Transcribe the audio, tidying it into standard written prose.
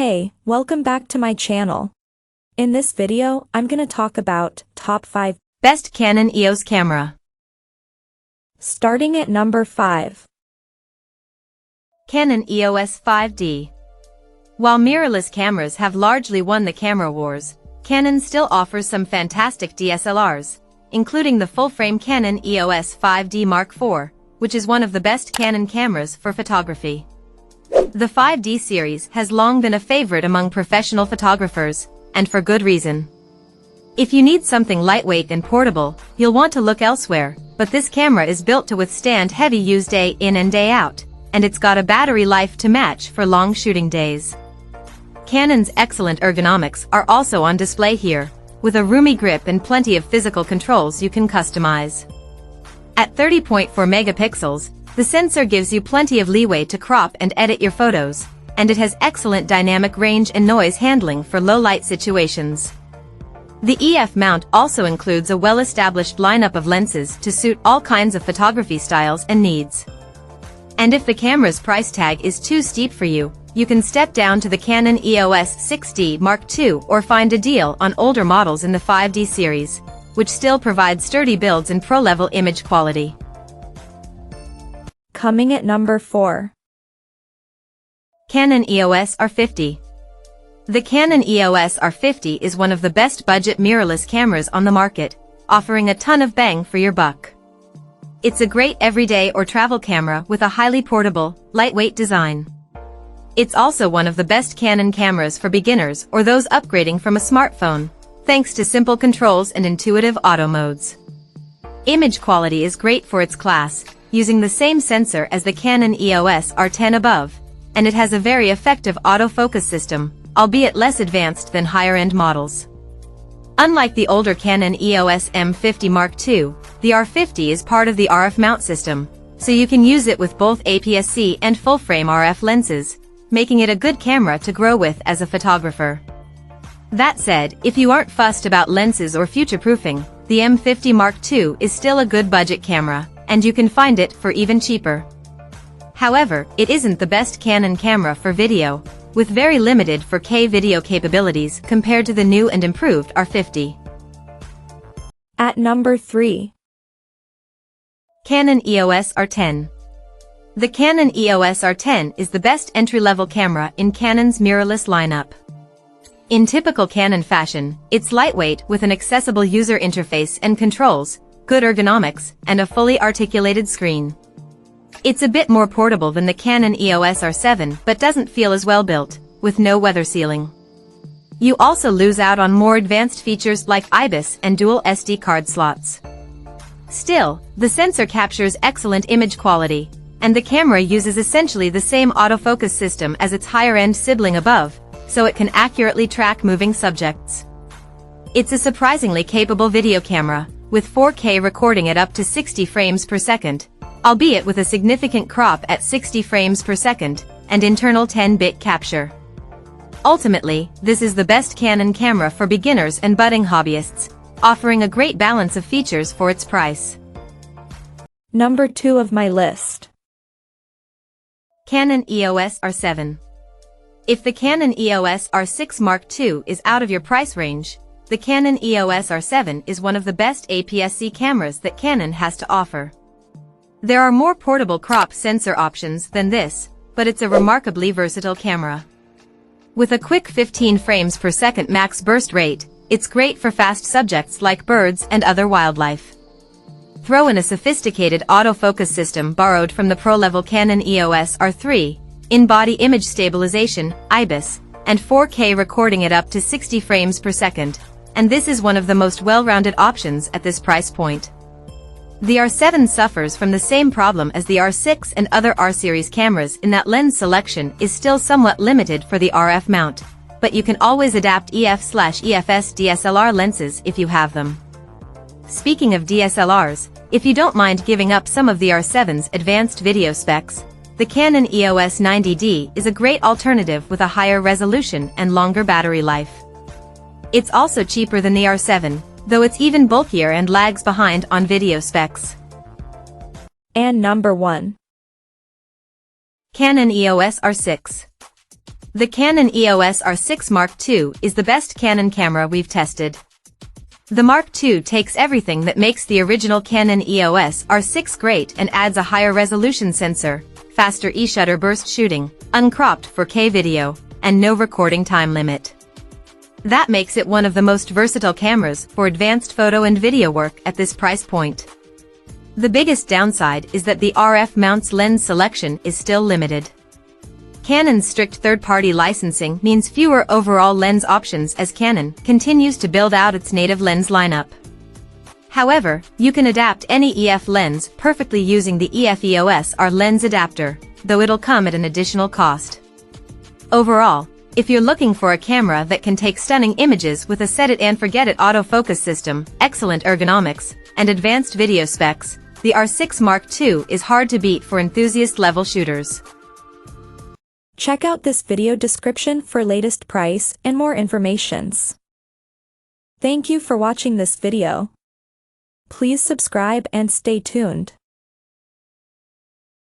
Hey, welcome back to my channel. In this video, I'm gonna talk about top 5 best Canon EOS camera. Starting at number 5. Canon EOS 5D. While mirrorless cameras have largely won the camera wars, Canon still offers some fantastic DSLRs, including the full-frame Canon EOS 5D Mark IV, which is one of the best Canon cameras for photography. The 5D series has long been a favorite among professional photographers, and for good reason. If you need something lightweight and portable, you'll want to look elsewhere, but this camera is built to withstand heavy use day in and day out, and it's got a battery life to match for long shooting days. Canon's excellent ergonomics are also on display here, with a roomy grip and plenty of physical controls you can customize. At 30.4 megapixels, the sensor gives you plenty of leeway to crop and edit your photos, and it has excellent dynamic range and noise handling for low-light situations. The EF mount also includes a well-established lineup of lenses to suit all kinds of photography styles and needs. And if the camera's price tag is too steep for you, you can step down to the Canon EOS 6D Mark II or find a deal on older models in the 5D series, which still provides sturdy builds and pro-level image quality. Coming at number 4. Canon EOS R50. The Canon EOS R50 is one of the best budget mirrorless cameras on the market, offering a ton of bang for your buck. It's a great everyday or travel camera with a highly portable, lightweight design. It's also one of the best Canon cameras for beginners or those upgrading from a smartphone, thanks to simple controls and intuitive auto modes. Image quality is great for its class, using the same sensor as the Canon EOS R10 above, and it has a very effective autofocus system, albeit less advanced than higher-end models. Unlike the older Canon EOS M50 Mark II, the R50 is part of the RF mount system, so you can use it with both APS-C and full-frame RF lenses, making it a good camera to grow with as a photographer. That said, if you aren't fussed about lenses or future-proofing, the M50 Mark II is still a good budget camera, and you can find it for even cheaper. However, it isn't the best Canon camera for video, with very limited 4K video capabilities compared to the new and improved R50. At number 3. Canon EOS R10. The Canon EOS R10 is the best entry-level camera in Canon's mirrorless lineup. In typical Canon fashion, it's lightweight with an accessible user interface and controls, good ergonomics, and a fully articulated screen. It's a bit more portable than the Canon EOS R7 but doesn't feel as well built, with no weather sealing. You also lose out on more advanced features like IBIS and dual SD card slots. Still, the sensor captures excellent image quality, and the camera uses essentially the same autofocus system as its higher-end sibling above, so it can accurately track moving subjects. It's a surprisingly capable video camera, with 4K recording at up to 60 frames per second, albeit with a significant crop at 60 frames per second, and internal 10-bit capture. Ultimately, this is the best Canon camera for beginners and budding hobbyists, offering a great balance of features for its price. Number 2 of my list. Canon EOS R7. If the Canon EOS R6 Mark II is out of your price range, the Canon EOS R7 is one of the best APS-C cameras that Canon has to offer. There are more portable crop sensor options than this, but it's a remarkably versatile camera. With a quick 15 frames per second max burst rate, it's great for fast subjects like birds and other wildlife. Throw in a sophisticated autofocus system borrowed from the pro-level Canon EOS R3, in-body image stabilization, IBIS, and 4K recording at up to 60 frames per second, and this is one of the most well-rounded options at this price point. The R7 suffers from the same problem as the R6 and other R-series cameras in that lens selection is still somewhat limited for the RF mount, but you can always adapt EF/EFS DSLR lenses if you have them. Speaking of DSLRs, if you don't mind giving up some of the R7's advanced video specs, the Canon EOS 90D is a great alternative with a higher resolution and longer battery life. It's also cheaper than the R7, though it's even bulkier and lags behind on video specs. And number 1. Canon EOS R6. The Canon EOS R6 Mark II is the best Canon camera we've tested. The Mark II takes everything that makes the original Canon EOS R6 great and adds a higher resolution sensor, faster e-shutter burst shooting, uncropped 4K video, and no recording time limit. That makes it one of the most versatile cameras for advanced photo and video work at this price point. The biggest downside is that the RF mounts lens selection is still limited. Canon's strict third-party licensing means fewer overall lens options as Canon continues to build out its native lens lineup. However, you can adapt any EF lens perfectly using the EF EOS R lens adapter, though it'll come at an additional cost. Overall, if you're looking for a camera that can take stunning images with a set-it-and-forget-it autofocus system, excellent ergonomics, and advanced video specs, the R6 Mark II is hard to beat for enthusiast-level shooters. Check out this video description for latest price and more informations. Thank you for watching this video. Please subscribe and stay tuned.